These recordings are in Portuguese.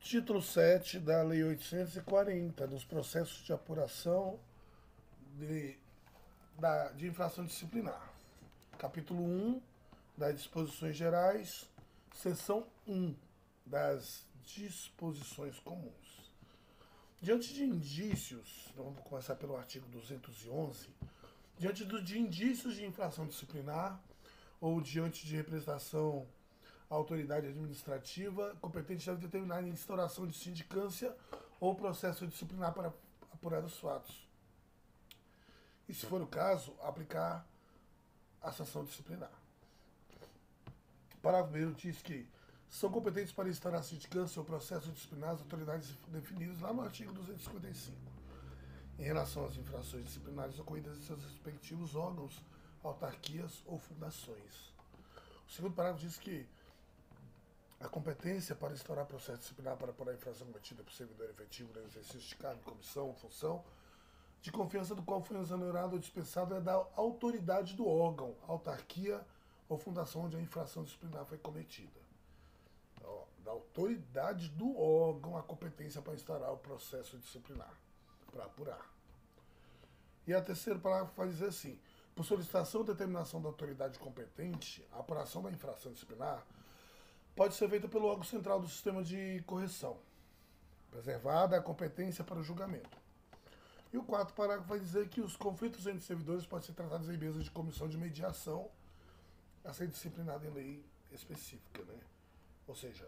Título 7 da Lei 840, dos processos de apuração de infração disciplinar. Capítulo 1 das disposições gerais, seção 1 das disposições comuns. Diante de indícios, vamos começar pelo artigo 211, diante de indícios de infração disciplinar ou diante de representação à autoridade administrativa competente deve determinar a instauração de sindicância ou processo disciplinar para apurar os fatos. E, se for o caso, aplicar a sanção disciplinar. O parágrafo 1 diz que são competentes para instaurar sindicância ou processo disciplinar as autoridades definidas lá no artigo 255, em relação às infrações disciplinares ocorridas em seus respectivos órgãos, autarquias ou fundações. O segundo parágrafo diz que a competência para instaurar processo disciplinar para apurar a infração cometida por servidor efetivo no exercício de cargo, comissão ou função de confiança do qual foi exonerado ou dispensado é da autoridade do órgão, autarquia ou fundação onde a infração disciplinar foi cometida. Da autoridade do órgão a competência para instaurar o processo disciplinar, para apurar. E a terceiro parágrafo vai dizer assim: por solicitação ou determinação da autoridade competente, a apuração da infração disciplinar pode ser feita pelo órgão central do sistema de correção, preservada a competência para o julgamento. E o quarto parágrafo vai dizer que os conflitos entre servidores podem ser tratados em mesa de comissão de mediação a ser disciplinada em lei específica, né? Ou seja,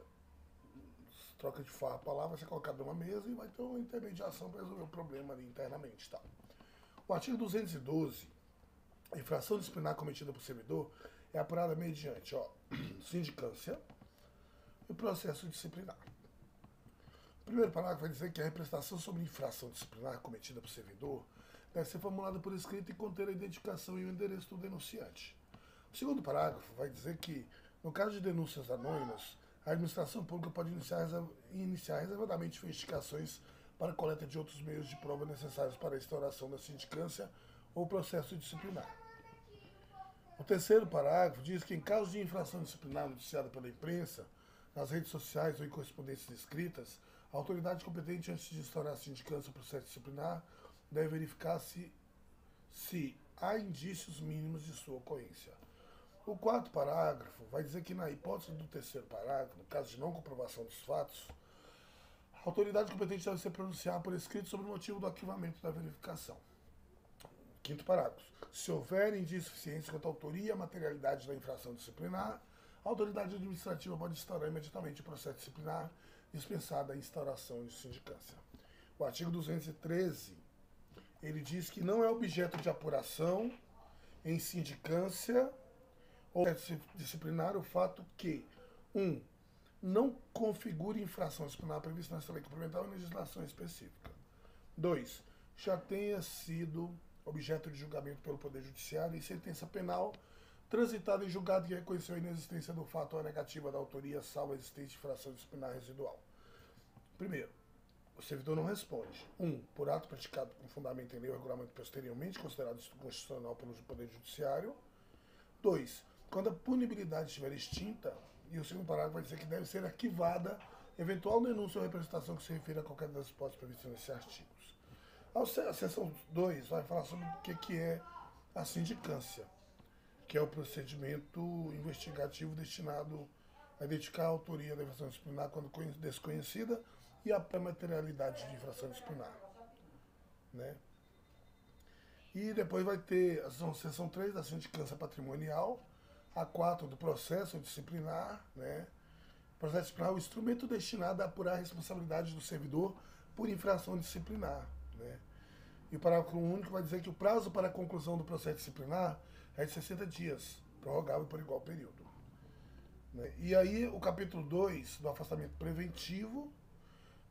troca de farpa lá, vai ser colocado numa mesa e vai ter uma intermediação para resolver o problema ali internamente, tá? O artigo 212, a infração disciplinar cometida por servidor é apurada mediante, sindicância e processo disciplinar. O primeiro parágrafo vai dizer que a representação sobre infração disciplinar cometida por servidor deve ser formulada por escrito e conter a identificação e o endereço do denunciante. O segundo parágrafo vai dizer que, no caso de denúncias anônimas, a administração pública pode iniciar reservadamente investigações para a coleta de outros meios de prova necessários para a instauração da sindicância ou processo disciplinar. O terceiro parágrafo diz que, em caso de infração disciplinar noticiada pela imprensa, nas redes sociais ou em correspondências escritas, a autoridade competente, antes de instaurar a sindicância ou processo disciplinar, deve verificar se há indícios mínimos de sua ocorrência. O quarto parágrafo vai dizer que, na hipótese do terceiro parágrafo, no caso de não comprovação dos fatos, a autoridade competente deve se pronunciar por escrito sobre o motivo do arquivamento da verificação. Quinto parágrafo. Se houver indícios suficientes quanto à autoria e a materialidade da infração disciplinar, a autoridade administrativa pode instaurar imediatamente o processo disciplinar, dispensada a instauração de sindicância. O artigo 213, ele diz que não é objeto de apuração em sindicância ou disciplinar o fato que, 1. Não configure infração disciplinar prevista nesta lei complementar ou em legislação específica. 2. Já tenha sido objeto de julgamento pelo Poder Judiciário em sentença penal transitada em julgado que reconheceu a inexistência do fato ou a negativa da autoria, salvo a existência de infração disciplinar residual. Primeiro, o servidor não responde. 1. Por ato praticado com fundamento em lei ou regulamento posteriormente considerado constitucional pelo Poder Judiciário. 2. Quando a punibilidade estiver extinta, e o segundo parágrafo vai dizer que deve ser arquivada eventual denúncia ou representação que se refira a qualquer das hipóteses previstas nesses artigos. A seção 2 vai falar sobre o que é a sindicância, que é o procedimento investigativo destinado a identificar a autoria da infração disciplinar quando desconhecida e a materialidade de infração disciplinar, né? E depois vai ter a seção 3 da sindicância patrimonial, a 4 do processo disciplinar, né? O processo disciplinar é o instrumento destinado a apurar a responsabilidade do servidor por infração disciplinar, né? E o parágrafo único vai dizer que o prazo para a conclusão do processo disciplinar é de 60 dias, prorrogável por igual período, né? E aí o capítulo 2 do afastamento preventivo,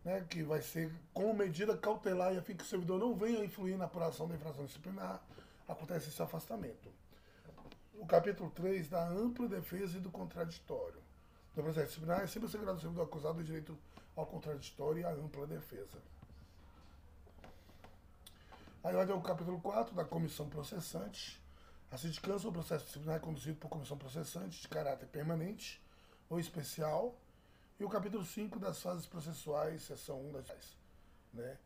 né, que vai ser como medida cautelar e a fim que o servidor não venha a influir na apuração da infração disciplinar, acontece esse afastamento. O capítulo 3 da ampla defesa e do contraditório. No processo disciplinar é sempre assegurado ao servidor acusado o direito ao contraditório e à ampla defesa. Aí vai ter o capítulo 4 da comissão processante. A sindicância ou processo disciplinar é conduzido por comissão processante de caráter permanente ou especial E o capítulo 5 das fases processuais, seção 1 das fases, né?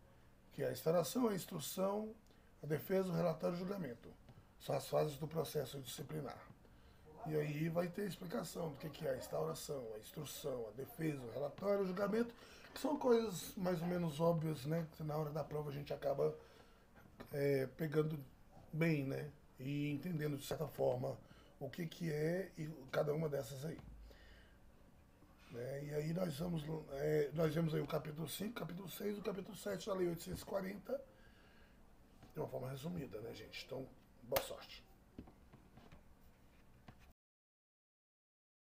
Que é a instauração, a instrução, a defesa, o relatório e o julgamento. São as fases do processo disciplinar. E aí vai ter explicação do que é a instauração, a instrução, a defesa, o relatório, o julgamento, que são coisas mais ou menos óbvias, né? Que na hora da prova a gente acaba pegando bem, né? E entendendo de certa forma o que é e cada uma dessas aí. Né? E aí nós vemos aí o capítulo 5, capítulo 6 e o capítulo 7 da Lei 840 de uma forma resumida, né, gente? Então, boa sorte.